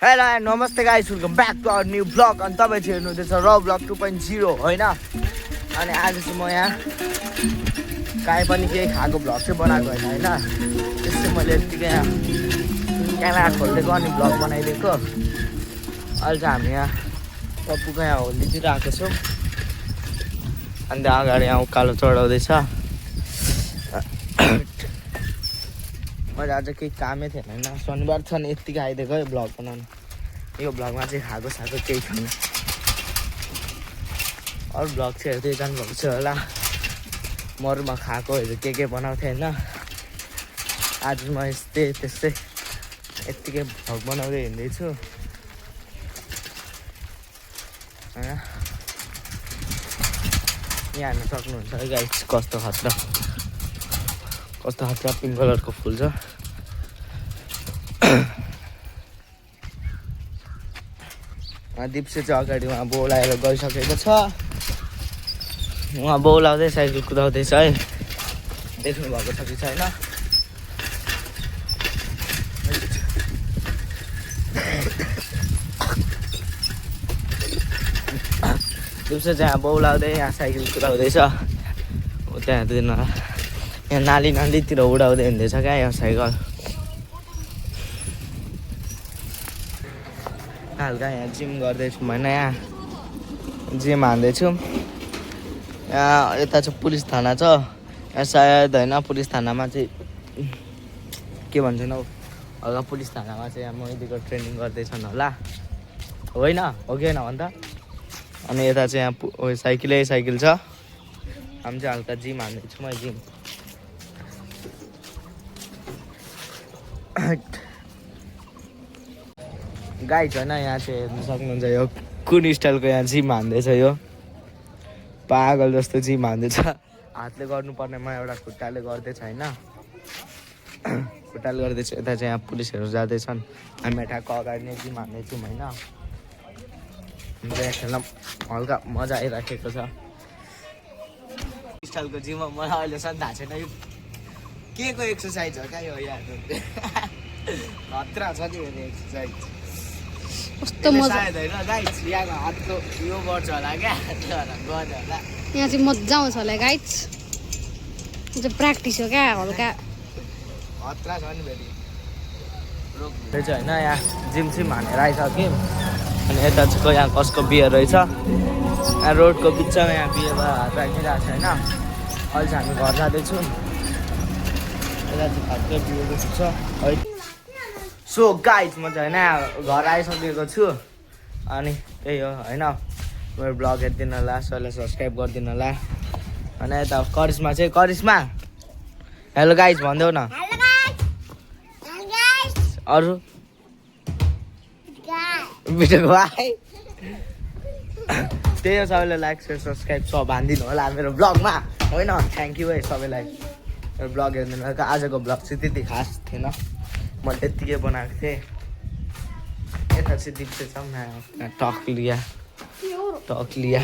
Hello and नमस्ते guys, welcome back to our new blog. अनि तपाईँ चाहिँ हेर्नुहुँदैछ र ब्लग 2.0 होइन। अनि आज चाहिँ म यहाँ काहीँ पनि केही खाएको ब्लग चाहिँ बनाएको होइन त्यस्तै मैले यत्तिकै यहाँ क्यामेरा खोलिदिएको अनि ब्लग बनाइदिएको। अहिले चाहिँ हामी यहाँ पप्पूको यहाँ होलीतिर आएको छौँ। अनि त्यहाँ अगाडि यहाँ उकालो चढाउँदैछ। मैले आज केही कामै थिएन होइन, शनिबार छ नि यत्तिकै आइदिएको है ब्लग बनाउनु। यो ब्लगमा चाहिँ खाएको साएको केही छैन। अरू ब्लग चाहिँ हेर्दै जानुभएको छ होला। मरुमा खाएकोहरू के बनाउँथेँ होइन। आज म त्यस्तै यत्तिकै भ्लग बनाउँदै हिँड्दैछु होइन। यहाँ हेर्न सक्नुहुन्छ है गाइस, कस्तो खतरा पिङ्क कलरको फुल छ। दिप्से चाहिँ अगाडि उहाँ बोलाएर गइसकेको छ। उहाँ बोलाउँदै साइकल कुदाउँदैछ है, देख्नु भएको छ कि छैन। दिप्से चाहिँ यहाँ बोलाउँदै यहाँ साइकल कुदाउँदैछ। त्यहाँ यहाँ नालीतिर उडाउँदै हिँड्दैछ क्या यहाँ साइकल। हल्का यहाँ जिम गर्दैछु होइन, यहाँ जिम हान्दैछु। यहाँ यता चाहिँ पुलिस थाना छ। यहाँ सायद होइन पुलिस थानामा चाहिँ के भन्छ न, हल्का पुलिस थानामा चाहिँ यहाँ मोदीको ट्रेनिङ गर्दैछन् होला, होइन हो कि होइन भन्छ। अनि यता चाहिँ यहाँ साइकल छ। हामी चाहिँ हल्का जिम हान्दैछु म जिम। गाइस होइन, यहाँ चाहिँ हेर्नु सक्नुहुन्छ यो कुन स्टाइलको यहाँ जिम हान्दैछ। यो पागल जस्तो जिम हान्दैछ। हातले गर्नुपर्नेमा एउटा खुट्टाले गर्दैछ होइन, खुट्टाले गर्दैछ। यता चाहिँ यहाँ पुलिसहरू जाँदैछन्। हामी ठ्याक्क अगाडि नै जिम हान्दैछौँ होइन। यहाँ खेल्न हल्का मजा आइराखेको छ। स्टाइलको जिममा मलाई अहिलेसम्म थाहा छैन यो के को एक्सर्साइज हो क्या यो। यहाँ खतरा छ नि मेरो एक्सर्साइज, कस्तो मजा होइन गाइस। यहाँको हातको यो गर्छ होला क्या, त्यो होला गर्छ होला। यहाँ चाहिँ मजा आउँछ होला गाइस। यो चाहिँ प्र्याक्टिस हो क्या हल्का खतरा छ नि फेरि। त्यो चाहिँ होइन यहाँ जिम सिम हानेर आइसक्यो। अनि यता चाहिँ यहाँ कसको बिहे रहेछ। यहाँ रोडको बिचमा यहाँ बिहे भएर राखिरहेको छ होइन। अहिले चाहिँ हामी घर जाँदैछौँ। यता चाहिँ खतरा बिहेको छ। सो गाइस म चाहिँ होइन घर आइसकेको छु। अनि त्यही हो होइन, मेरो ब्लग हेरिदिनु होला, सबैलाई सब्सक्राइब गरिदिनु होला। अनि यता करिश्मा हेलो गाइस भनिदेऊ न। अरू भिडियोको भाइ त्यही हो, सबैलाई लाइक सेयर सब्सक्राइब सब हानिदिनु होला मेरो ब्लगमा होइन। थ्याङ्क यू है सबैलाई मेरो ब्लग हेरिदिनु होला। आजको ब्लग चाहिँ त्यति खास थिएन, मैले त्यत्तिकै बनाएको थिएँ। यता चाहिँ दिप्से छ, टक लिया